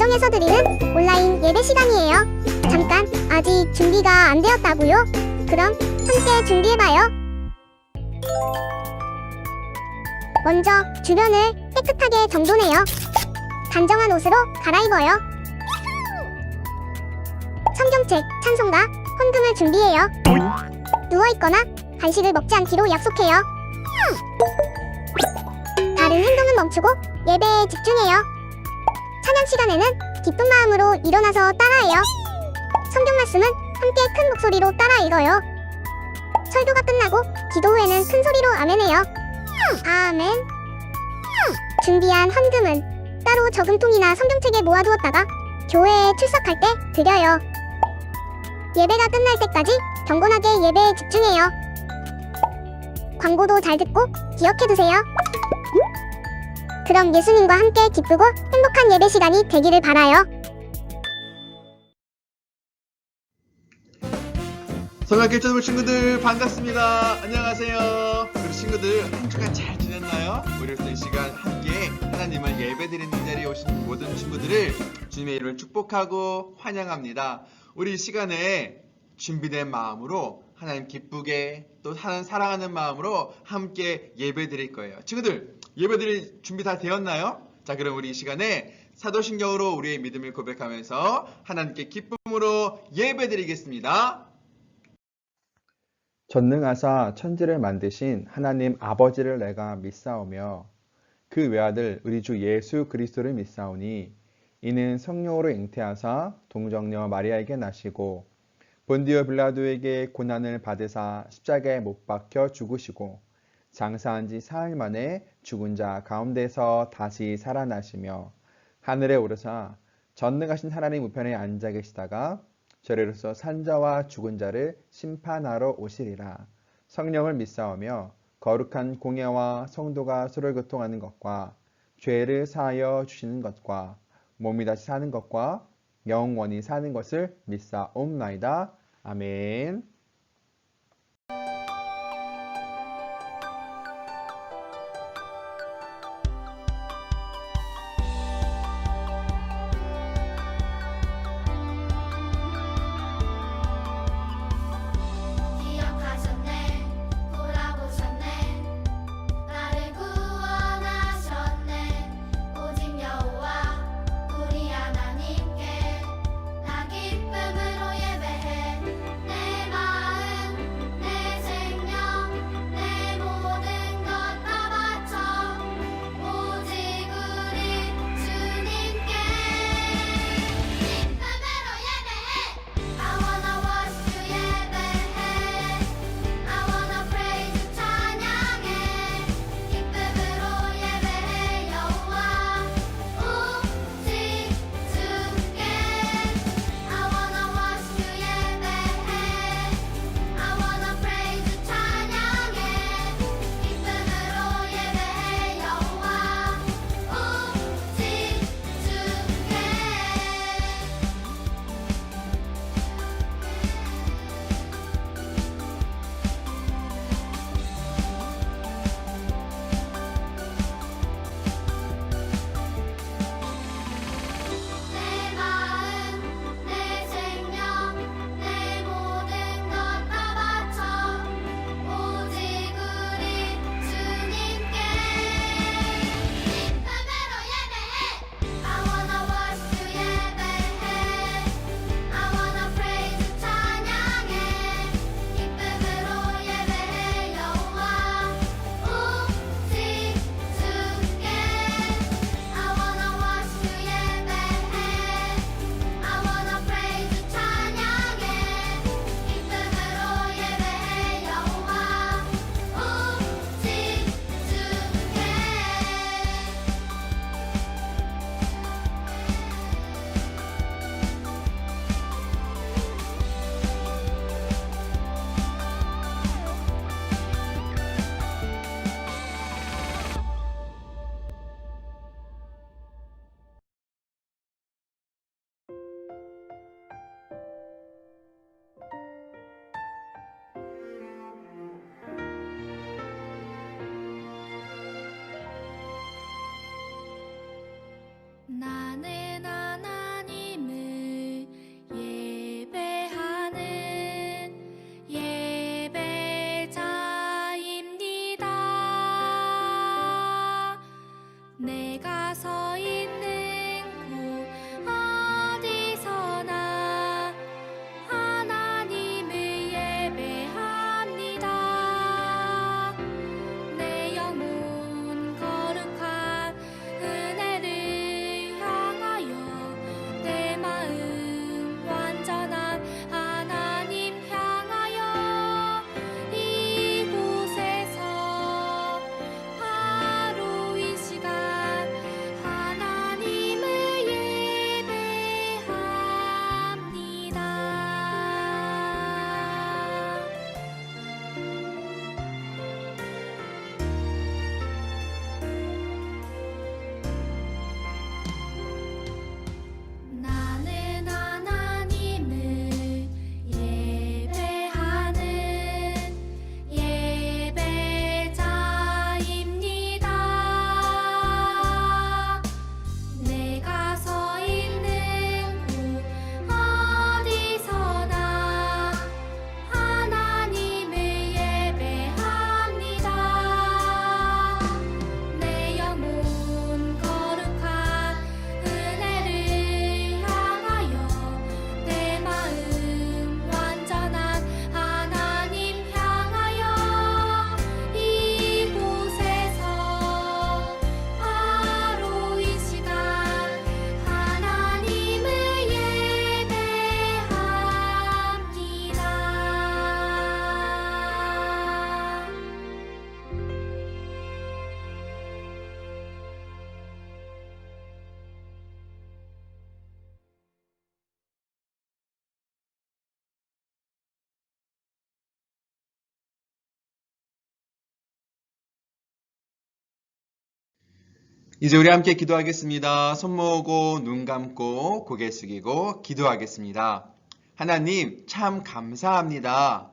가정에서 드리는 온라인 예배 시간이에요. 잠깐, 아직 준비가 안 되었다고요? 그럼 함께 준비해봐요. 먼저 주변을 깨끗하게 정돈해요. 단정한 옷으로 갈아입어요. 성경책, 찬송가, 헌금을 준비해요. 누워있거나 간식을 먹지 않기로 약속해요. 다른 행동은 멈추고 예배에 집중해요. 찬양 시간에는 기쁜 마음으로 일어나서 따라해요. 성경 말씀은 함께 큰 목소리로 따라 읽어요. 설교가 끝나고 기도 후에는 큰 소리로 아멘해요. 아멘. 준비한 헌금은 따로 저금통이나 성경책에 모아두었다가 교회에 출석할 때 드려요. 예배가 끝날 때까지 경건하게 예배에 집중해요. 광고도 잘 듣고 기억해두세요. 그럼 예수님과 함께 기쁘고 행복한 예배 시간이 되기를 바라요. 성악교 쩌물 친구들 반갑습니다. 안녕하세요. 우리 친구들 한 주간 잘 지냈나요? 우리 오늘 이 시간 함께 하나님을 예배드리는 자리에 오신 모든 친구들을 주님의 이름을 축복하고 환영합니다. 우리 이 시간에 준비된 마음으로 하나님 기쁘게 또 사랑하는 마음으로 함께 예배드릴 거예요. 친구들 예배드릴 준비 다 되었나요? 자, 그럼 우리 이 시간에 사도신경으로 우리의 믿음을 고백하면서 하나님께 기쁨으로 예배드리겠습니다. 전능하사 천지를 만드신 하나님 아버지를 내가 믿사오며 그 외아들 우리 주 예수 그리스도를 믿사오니 이는 성령으로 잉태하사 동정녀 마리아에게 나시고 본디오 빌라도에게 고난을 받으사 십자가에 못 박혀 죽으시고 장사한 지 사흘 만에 죽은 자 가운데서 다시 살아나시며 하늘에 오르사 전능하신 하나님 우편에 앉아 계시다가 저리로서 산자와 죽은 자를 심판하러 오시리라. 성령을 믿사오며 거룩한 공예와 성도가 서로 교통하는 것과 죄를 사하여 주시는 것과 몸이 다시 사는 것과 영원히 사는 것을 믿사옵나이다. 아멘. 우리 하나님께 나 기쁨으로 예배해 내 맘 이제 우리 함께 기도하겠습니다. 손 모으고 눈 감고 고개 숙이고 기도하겠습니다. 하나님 참 감사합니다.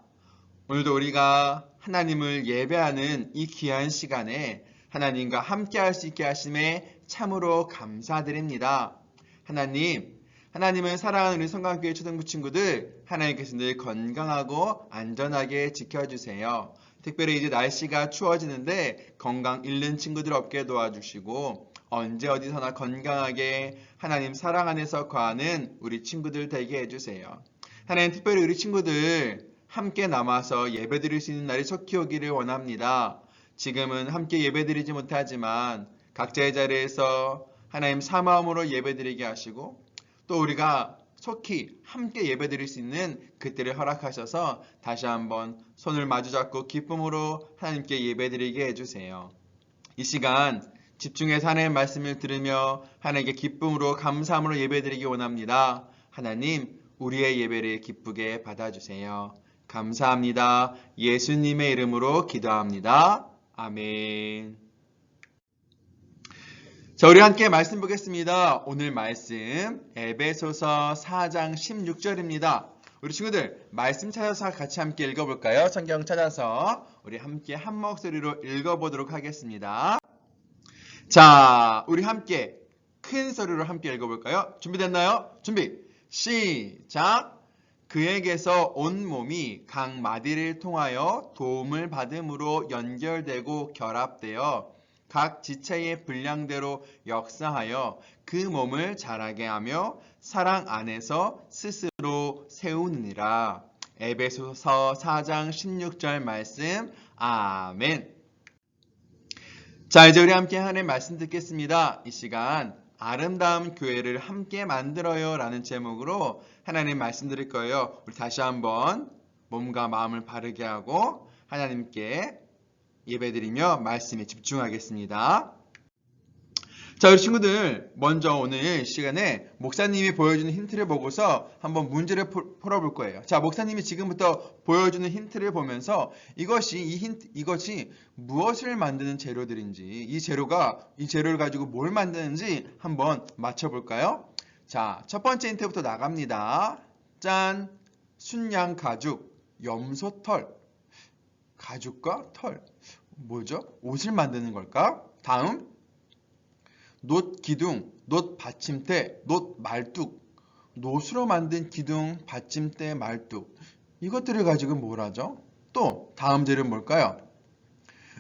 오늘도 우리가 하나님을 예배하는 이 귀한 시간에 하나님과 함께 할 수 있게 하심에 참으로 감사드립니다. 하나님은 사랑하는 우리 성강교회 초등부 친구들 하나님께서 늘 건강하고 안전하게 지켜주세요. 특별히 이제 날씨가 추워지는데 건강 잃는 친구들 없게 도와주시고 언제 어디서나 건강하게 하나님 사랑 안에서 거하는 우리 친구들 되게 해주세요. 하나님 특별히 우리 친구들 함께 남아서 예배드릴 수 있는 날이 속히 오기를 원합니다. 지금은 함께 예배드리지 못하지만 각자의 자리에서 하나님 사마음으로 예배드리게 하시고 또 우리가 속히 함께 예배드릴 수 있는 그때를 허락하셔서 다시 한번 손을 마주잡고 기쁨으로 하나님께 예배드리게 해주세요. 이 시간 집중해서 하나님의 말씀을 들으며 하나님께 기쁨으로 감사함으로 예배드리기 원합니다. 하나님 우리의 예배를 기쁘게 받아주세요. 감사합니다. 예수님의 이름으로 기도합니다. 아멘. 자, 우리 함께 말씀 보겠습니다. 오늘 말씀 에베소서 4장 16절입니다. 우리 친구들 말씀 찾아서 같이 함께 읽어볼까요? 성경 찾아서 우리 함께 한 목소리로 읽어보도록 하겠습니다. 자, 우리 함께 큰 소리로 함께 읽어볼까요? 준비됐나요? 준비 시작! 그에게서 온 몸이 각 마디를 통하여 도움을 받음으로 연결되고 결합되어 각 지체의 분량대로 역사하여 그 몸을 자라게 하며 사랑 안에서 스스로 세우느니라. 에베소서 4장 16절 말씀. 아멘. 자, 이제 우리 함께 하나님의 말씀 듣겠습니다. 이 시간 아름다운 교회를 함께 만들어요 라는 제목으로 하나님 말씀 드릴 거예요. 우리 다시 한번 몸과 마음을 바르게 하고 하나님께 예배드리며 말씀에 집중하겠습니다. 자, 우리 친구들 먼저 오늘 시간에 목사님이 보여주는 힌트를 보고서 한번 문제를 풀어볼 거예요. 자, 목사님이 지금부터 보여주는 힌트를 보면서 이것이 무엇을 만드는 재료들인지 이 재료를 가지고 뭘 만드는지 한번 맞춰볼까요? 자, 첫 번째 힌트부터 나갑니다. 짠! 순양 가죽, 염소털. 가죽과 털. 뭐죠? 옷을 만드는 걸까? 다음. 놋 기둥, 놋 받침대, 놋 말뚝. 놋으로 만든 기둥, 받침대, 말뚝. 이것들을 가지고 뭘 하죠? 또 다음 재료는 뭘까요?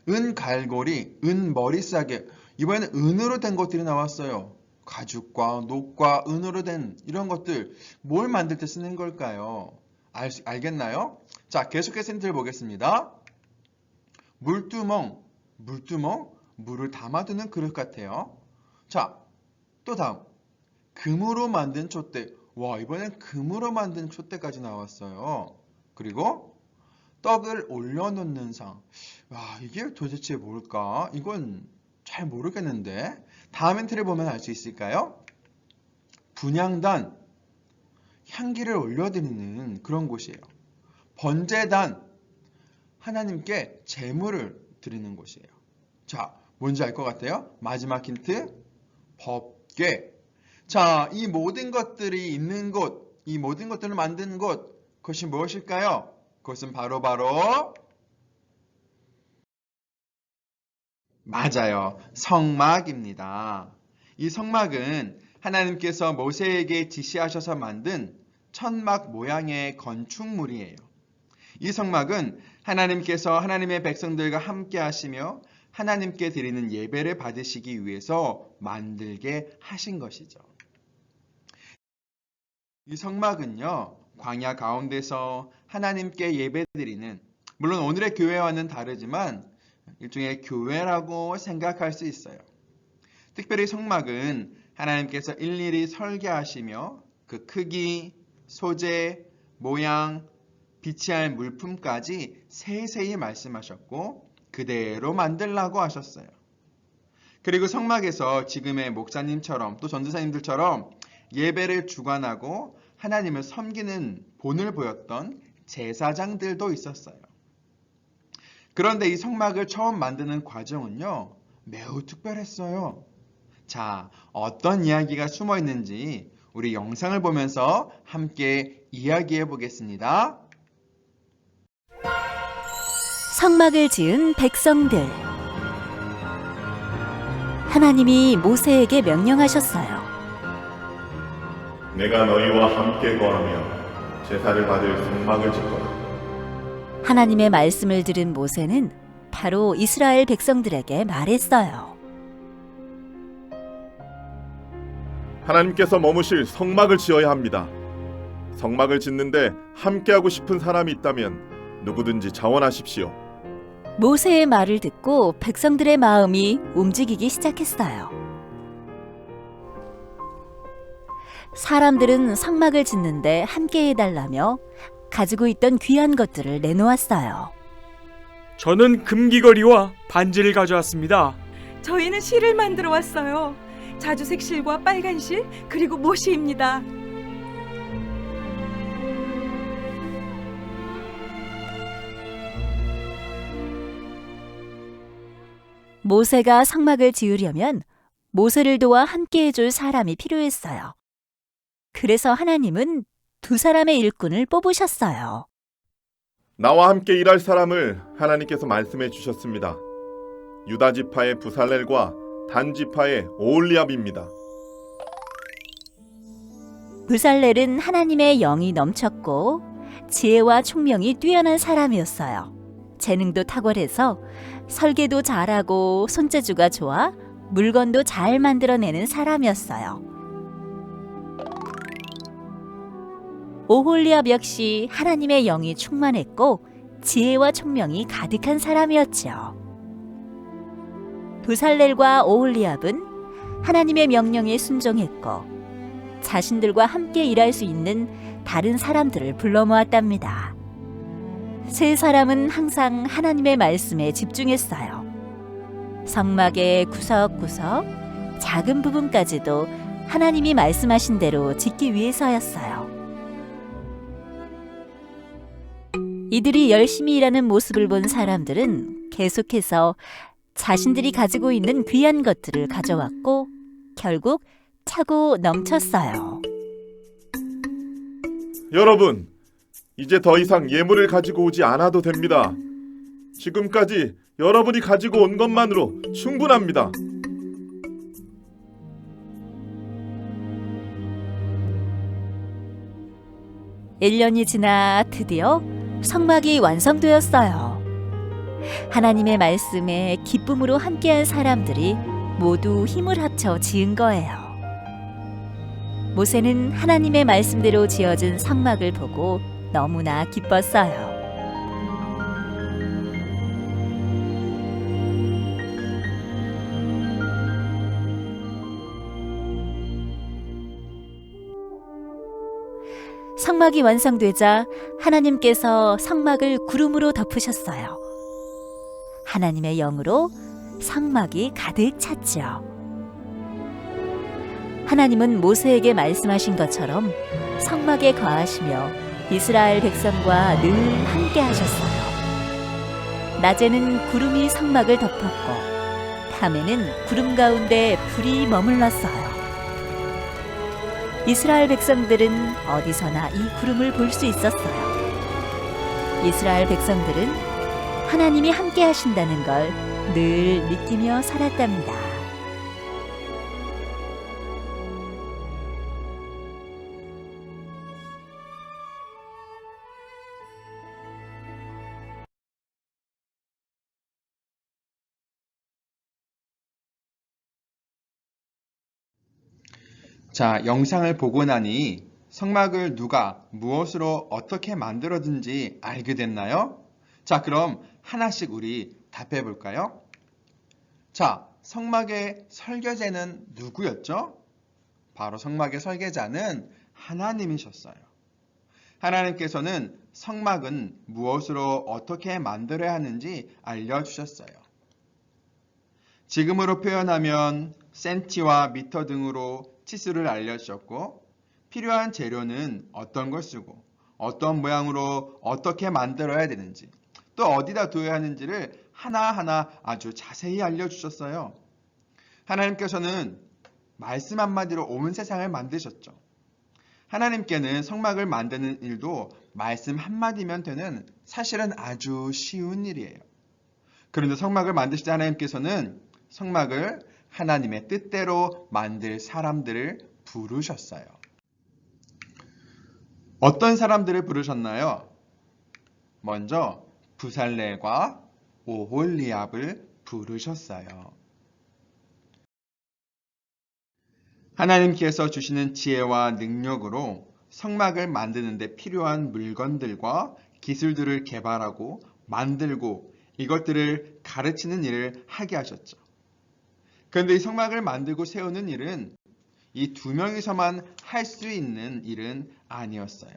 은 갈고리, 은 머리싸개. 이번에는 은으로 된 것들이 나왔어요. 가죽과 놋과 은으로 된 이런 것들 뭘 만들 때 쓰는 걸까요? 알겠나요? 자, 계속해서 힌트를 보겠습니다. 물두멍, 물을 담아두는 그릇 같아요. 자, 또 다음. 금으로 만든 촛대. 와, 이번엔 금으로 만든 촛대까지 나왔어요. 그리고 떡을 올려놓는 상. 와, 이게 도대체 뭘까? 이건 잘 모르겠는데. 다음 힌트를 보면 알 수 있을까요? 분향단, 향기를 올려드리는 그런 곳이에요. 번제단, 하나님께 제물을 드리는 곳이에요. 자, 뭔지 알 것 같아요? 마지막 힌트, 법궤. 자, 이 모든 것들이 있는 곳, 이 모든 것들을 만든 곳, 그것이 무엇일까요? 그것은 바로 맞아요. 성막입니다. 이 성막은 하나님께서 모세에게 지시하셔서 만든 천막 모양의 건축물이에요. 이 성막은 하나님께서 하나님의 백성들과 함께 하시며 하나님께 드리는 예배를 받으시기 위해서 만들게 하신 것이죠. 이 성막은요, 광야 가운데서 하나님께 예배드리는, 물론 오늘의 교회와는 다르지만 일종의 교회라고 생각할 수 있어요. 특별히 성막은 하나님께서 일일이 설계하시며 그 크기, 소재, 모양, 비치할 물품까지 세세히 말씀하셨고 그대로 만들라고 하셨어요. 그리고 성막에서 지금의 목사님처럼 또 전도사님들처럼 예배를 주관하고 하나님을 섬기는 본을 보였던 제사장들도 있었어요. 그런데 이 성막을 처음 만드는 과정은요, 매우 특별했어요. 자, 어떤 이야기가 숨어 있는지 우리 영상을 보면서 함께 이야기해 보겠습니다. 성막을 지은 백성들. 하나님이 모세에게 명령하셨어요. 내가 너희와 함께 거하며 제사를 받을 성막을 짓거라. 하나님의 말씀을 들은 모세는 바로 이스라엘 백성들에게 말했어요. 하나님께서 머무실 성막을 지어야 합니다. 성막을 짓는데 함께하고 싶은 사람이 있다면 누구든지 자원하십시오. 모세의 말을 듣고 백성들의 마음이 움직이기 시작했어요. 사람들은 성막을 짓는데 함께 해달라며 가지고 있던 귀한 것들을 내놓았어요. 저는 금귀걸이와 반지를 가져왔습니다. 저희는 실을 만들어 왔어요. 자주색 실과 빨간 실, 그리고 못이입니다. 모세가 성막을 지으려면 모세를 도와 함께 해줄 사람이 필요했어요. 그래서 하나님은 두 사람의 일꾼을 뽑으셨어요. 나와 함께 일할 사람을 하나님께서 말씀해 주셨습니다. 유다 지파의 부살렐과 단 지파의 오홀리압입니다. 부살렐은 하나님의 영이 넘쳤고 지혜와 총명이 뛰어난 사람이었어요. 재능도 탁월해서 설계도 잘하고 손재주가 좋아 물건도 잘 만들어내는 사람이었어요. 오홀리압 역시 하나님의 영이 충만했고 지혜와 총명이 가득한 사람이었죠. 부살렐과 오홀리압은 하나님의 명령에 순종했고 자신들과 함께 일할 수 있는 다른 사람들을 불러 모았답니다. 세 사람은 항상 하나님의 말씀에 집중했어요. 성막의 구석구석, 작은 부분까지도 하나님이 말씀하신 대로 짓기 위해서였어요. 이들이 열심히 일하는 모습을 본 사람들은 계속해서 자신들이 가지고 있는 귀한 것들을 가져왔고 결국 차고 넘쳤어요. 여러분, 이제 더 이상 예물을 가지고 오지 않아도 됩니다. 지금까지 여러분이 가지고 온 것만으로 충분합니다. (1년이) 지나 드디어 성막이 완성되었어요. 하나님의 말씀에 기쁨으로 함께한 사람들이 모두 힘을 합쳐 지은 거예요. 모세는 하나님의 말씀대로 지어진 성막을 보고 너무나 기뻤어요. 성막이 완성되자 하나님께서 성막을 구름으로 덮으셨어요. 하나님의 영으로 성막이 가득 찼죠. 하나님은 모세에게 말씀하신 것처럼 성막에 거하시며 이스라엘 백성과 늘 함께 하셨어요. 낮에는 구름이 성막을 덮었고 밤에는 구름 가운데 불이 머물렀어요. 이스라엘 백성들은 어디서나 이 구름을 볼 수 있었어요. 이스라엘 백성들은 하나님이 함께 하신다는 걸 늘 느끼며 살았답니다. 자, 영상을 보고 나니 성막을 누가 무엇으로 어떻게 만들었는지 알게 됐나요? 자, 그럼 하나씩 우리 답해 볼까요? 자, 성막의 설계자는 누구였죠? 바로 성막의 설계자는 하나님이셨어요. 하나님께서는 성막은 무엇으로 어떻게 만들어야 하는지 알려주셨어요. 지금으로 표현하면 센티와 미터 등으로 치수를 알려주셨고 필요한 재료는 어떤 걸 쓰고 어떤 모양으로 어떻게 만들어야 되는지 또 어디다 둬야 하는지를 하나하나 아주 자세히 알려주셨어요. 하나님께서는 말씀 한마디로 온 세상을 만드셨죠. 하나님께는 성막을 만드는 일도 말씀 한마디면 되는 사실은 아주 쉬운 일이에요. 그런데 성막을 만드실 때 하나님께서는 성막을 하나님의 뜻대로 만들 사람들을 부르셨어요. 어떤 사람들을 부르셨나요? 먼저 부살렐과 오홀리압을 부르셨어요. 하나님께서 주시는 지혜와 능력으로 성막을 만드는 데 필요한 물건들과 기술들을 개발하고 만들고 이것들을 가르치는 일을 하게 하셨죠. 그런데 이 성막을 만들고 세우는 일은 이 두 명이서만 할 수 있는 일은 아니었어요.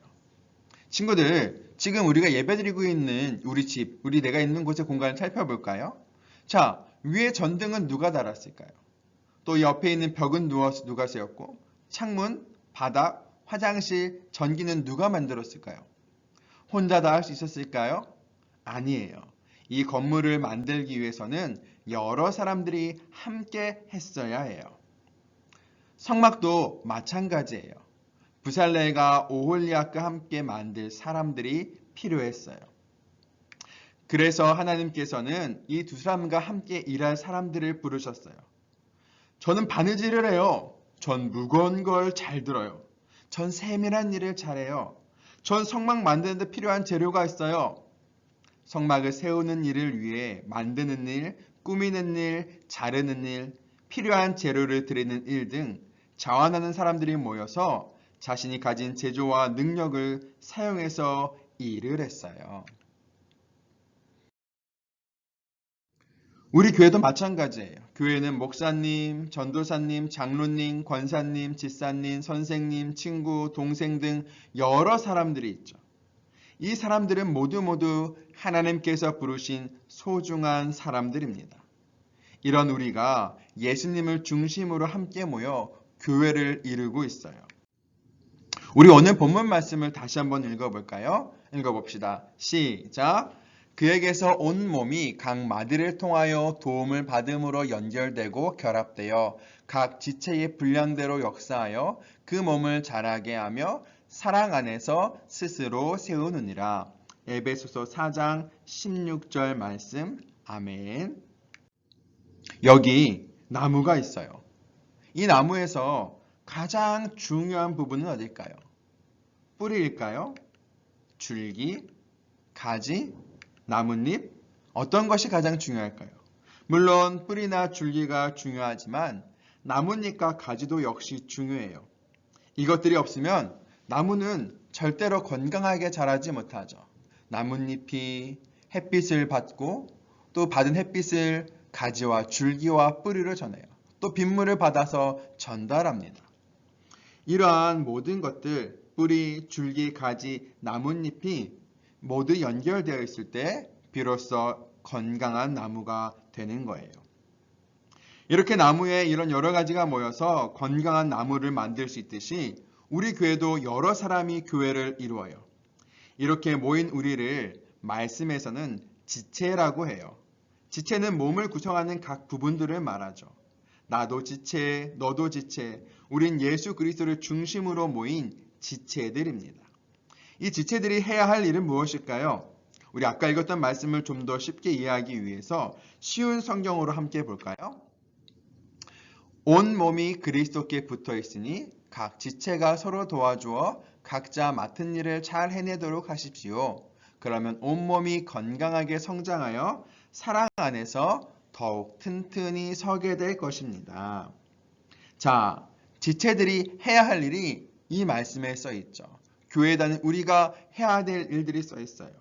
친구들, 지금 우리가 예배드리고 있는 우리 집, 우리 내가 있는 곳의 공간을 살펴볼까요? 자, 위에 전등은 누가 달았을까요? 또 옆에 있는 벽은 누가 세웠고, 창문, 바닥, 화장실, 전기는 누가 만들었을까요? 혼자 다 할 수 있었을까요? 아니에요. 이 건물을 만들기 위해서는 여러 사람들이 함께 했어야 해요. 성막도 마찬가지예요. 부살렐과 오홀리압과 함께 만들 사람들이 필요했어요. 그래서 하나님께서는 이 두 사람과 함께 일할 사람들을 부르셨어요. 저는 바느질을 해요. 전 무거운 걸 잘 들어요. 전 세밀한 일을 잘해요. 전 성막 만드는 데 필요한 재료가 있어요. 성막을 세우는 일을 위해 만드는 일, 꾸미는 일, 자르는 일, 필요한 재료를 드리는 일 등 자원하는 사람들이 모여서 자신이 가진 재주와 능력을 사용해서 일을 했어요. 우리 교회도 마찬가지예요. 교회는 목사님, 전도사님, 장로님, 권사님, 집사님, 선생님, 친구, 동생 등 여러 사람들이 있죠. 이 사람들은 모두 하나님께서 부르신 소중한 사람들입니다. 이런 우리가 예수님을 중심으로 함께 모여 교회를 이루고 있어요. 우리 오늘 본문 말씀을 다시 한번 읽어볼까요? 읽어봅시다. 시작! 그에게서 온 몸이 각 마디를 통하여 도움을 받음으로 연결되고 결합되어 각 지체의 분량대로 역사하여 그 몸을 자라게 하며 사랑 안에서 스스로 세우느니라. 에베소서 4장 16절 말씀. 아멘. 여기 나무가 있어요. 이 나무에서 가장 중요한 부분은 어딜까요? 뿌리일까요? 줄기, 가지, 나뭇잎? 어떤 것이 가장 중요할까요? 물론 뿌리나 줄기가 중요하지만 나뭇잎과 가지도 역시 중요해요. 이것들이 없으면 나무는 절대로 건강하게 자라지 못하죠. 나뭇잎이 햇빛을 받고 또 받은 햇빛을 가지와 줄기와 뿌리로 전해요. 또 빗물을 받아서 전달합니다. 이러한 모든 것들, 뿌리, 줄기, 가지, 나뭇잎이 모두 연결되어 있을 때 비로소 건강한 나무가 되는 거예요. 이렇게 나무에 이런 여러 가지가 모여서 건강한 나무를 만들 수 있듯이 우리 교회도 여러 사람이 교회를 이루어요. 이렇게 모인 우리를 말씀에서는 지체라고 해요. 지체는 몸을 구성하는 각 부분들을 말하죠. 나도 지체, 너도 지체, 우린 예수 그리스도를 중심으로 모인 지체들입니다. 이 지체들이 해야 할 일은 무엇일까요? 우리 아까 읽었던 말씀을 좀 더 쉽게 이해하기 위해서 쉬운 성경으로 함께 볼까요? 온 몸이 그리스도께 붙어 있으니 각 지체가 서로 도와주어 각자 맡은 일을 잘 해내도록 하십시오. 그러면 온몸이 건강하게 성장하여 사랑 안에서 더욱 튼튼히 서게 될 것입니다. 자, 지체들이 해야 할 일이 이 말씀에 써 있죠. 교회에 다니는 우리가 해야 될 일들이 써 있어요.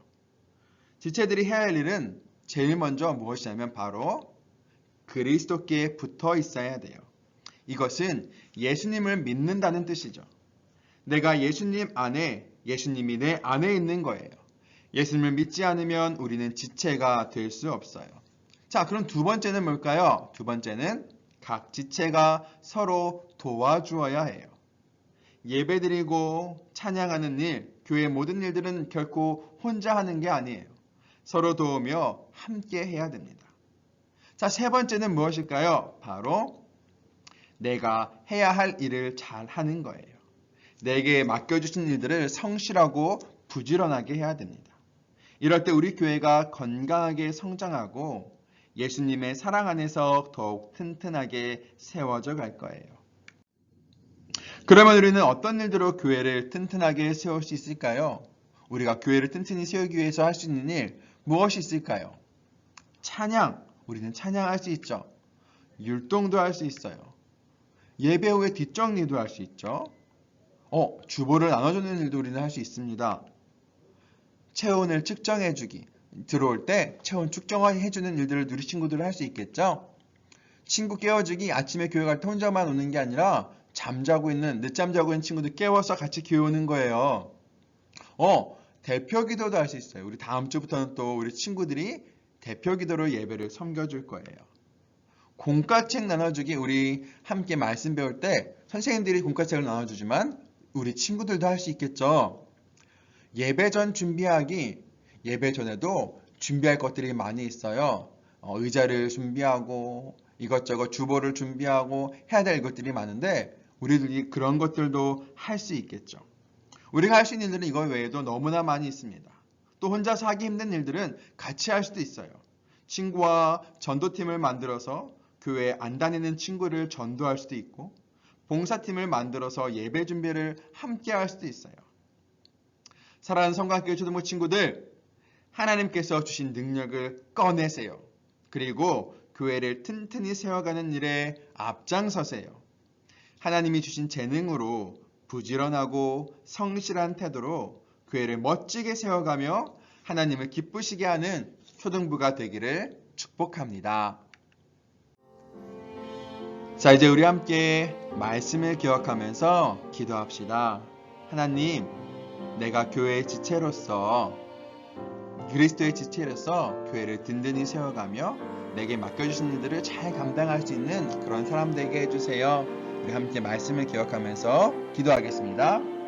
지체들이 해야 할 일은 제일 먼저 무엇이냐면 바로 그리스도께 붙어 있어야 돼요. 이것은 예수님을 믿는다는 뜻이죠. 내가 예수님 안에, 예수님이 내 안에 있는 거예요. 예수님을 믿지 않으면 우리는 지체가 될 수 없어요. 자, 그럼 두 번째는 뭘까요? 두 번째는 각 지체가 서로 도와주어야 해요. 예배드리고 찬양하는 일, 교회의 모든 일들은 결코 혼자 하는 게 아니에요. 서로 도우며 함께 해야 됩니다. 자, 세 번째는 무엇일까요? 바로 내가 해야 할 일을 잘 하는 거예요. 내게 맡겨주신 일들을 성실하고 부지런하게 해야 됩니다. 이럴 때 우리 교회가 건강하게 성장하고 예수님의 사랑 안에서 더욱 튼튼하게 세워져 갈 거예요. 그러면 우리는 어떤 일들로 교회를 튼튼하게 세울 수 있을까요? 우리가 교회를 튼튼히 세우기 위해서 할 수 있는 일 무엇이 있을까요? 찬양, 우리는 찬양할 수 있죠. 율동도 할 수 있어요. 예배 후에 뒷정리도 할 수 있죠. 주보를 나눠주는 일도 우리는 할 수 있습니다. 체온을 측정해주기, 들어올 때 체온 측정해주는 일들을 우리 친구들을 할 수 있겠죠. 친구 깨워주기, 아침에 교회 갈 때 혼자만 오는 게 아니라 늦잠 자고 있는 친구들 깨워서 같이 교회 오는 거예요. 대표 기도도 할 수 있어요. 우리 다음 주부터는 또 우리 친구들이 대표 기도로 예배를 섬겨줄 거예요. 공과책 나눠주기, 우리 함께 말씀 배울 때 선생님들이 공과책을 나눠주지만 우리 친구들도 할 수 있겠죠. 예배 전 준비하기, 예배 전에도 준비할 것들이 많이 있어요. 의자를 준비하고 이것저것 주보를 준비하고 해야 될 것들이 많은데 우리들이 그런 것들도 할 수 있겠죠. 우리가 할 수 있는 일들은 이거 외에도 너무나 많이 있습니다. 또 혼자서 하기 힘든 일들은 같이 할 수도 있어요. 친구와 전도팀을 만들어서 교회에 안 다니는 친구를 전도할 수도 있고, 봉사팀을 만들어서 예배 준비를 함께 할 수도 있어요. 사랑하는 성곽교회 초등부 친구들, 하나님께서 주신 능력을 꺼내세요. 그리고 교회를 튼튼히 세워가는 일에 앞장서세요. 하나님이 주신 재능으로 부지런하고 성실한 태도로 교회를 멋지게 세워가며 하나님을 기쁘시게 하는 초등부가 되기를 축복합니다. 자, 이제 우리 함께 말씀을 기억하면서 기도합시다. 하나님, 내가 교회의 지체로서, 그리스도의 지체로서 교회를 든든히 세워가며 내게 맡겨주신 일들을 잘 감당할 수 있는 그런 사람 되게 해주세요. 우리 함께 말씀을 기억하면서 기도하겠습니다.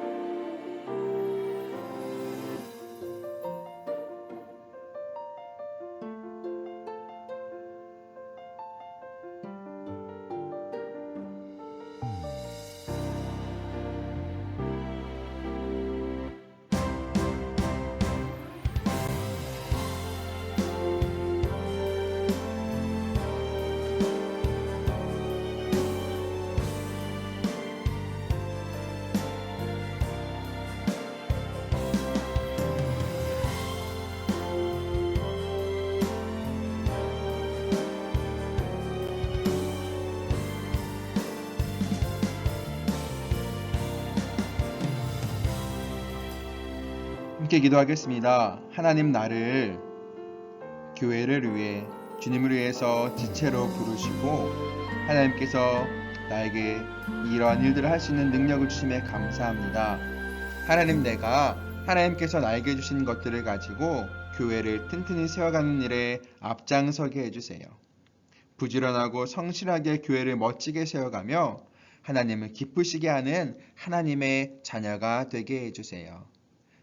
함께 기도하겠습니다. 하나님, 나를 교회를 위해 주님을 위해서 지체로 부르시고 하나님께서 나에게 이러한 일들을 할 수 있는 능력을 주심에 감사합니다. 하나님, 내가 하나님께서 나에게 주신 것들을 가지고 교회를 튼튼히 세워가는 일에 앞장서게 해주세요. 부지런하고 성실하게 교회를 멋지게 세워가며 하나님을 기쁘시게 하는 하나님의 자녀가 되게 해주세요.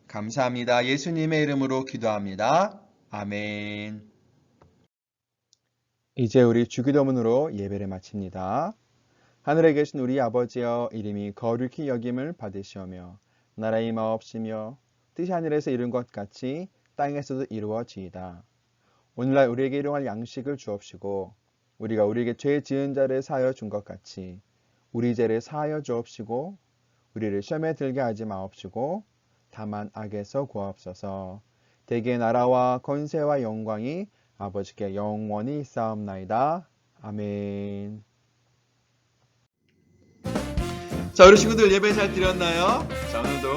감사합니다. 예수님의 이름으로 기도합니다. 아멘. 이제 우리 주기도문으로 예배를 마칩니다. 하늘에 계신 우리 아버지여, 이름이 거룩히 여김을 받으시오며 나라의 마옵시며 뜻이 하늘에서 이룬 것 같이 땅에서도 이루어지이다. 오늘날 우리에게 일용할 양식을 주옵시고 우리가 우리에게 죄 지은 자를 사하여 준 것 같이 우리 죄를 사하여 주옵시고 우리를 시험에 들게 하지 마옵시고 다만 악에서 구하옵소서. 대개 나라와 권세와 영광이 아버지께 영원히 있사옵나이다. 아멘. 자, 우리 친구들 예배 잘 드렸나요? 자, 오늘도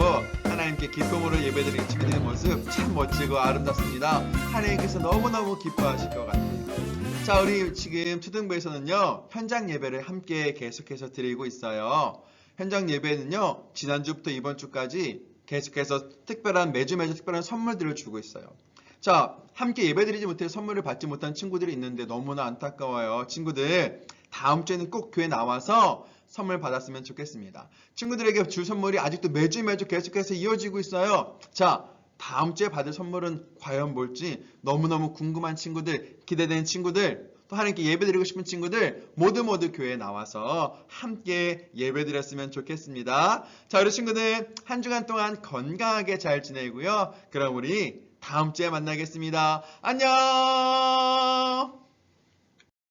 하나님께 기쁨으로 예배드리는 친구들의 모습 참 멋지고 아름답습니다. 하나님께서 너무너무 기뻐하실 것 같아요. 자, 우리 지금 초등부에서는요, 현장 예배를 함께 계속해서 드리고 있어요. 현장 예배는요, 지난주부터 이번 주까지 계속해서 매주 특별한 선물들을 주고 있어요. 자, 함께 예배드리지 못해 선물을 받지 못한 친구들이 있는데 너무나 안타까워요. 친구들, 다음 주에는 꼭 교회 나와서 선물 받았으면 좋겠습니다. 친구들에게 줄 선물이 아직도 매주 계속해서 이어지고 있어요. 자, 다음 주에 받을 선물은 과연 뭘지 너무너무 궁금한 친구들, 기대되는 친구들, 또 하나님께 예배드리고 싶은 친구들 모두 교회에 나와서 함께 예배드렸으면 좋겠습니다. 자, 우리 친구들 한 주간 동안 건강하게 잘 지내고요. 그럼 우리 다음 주에 만나겠습니다. 안녕.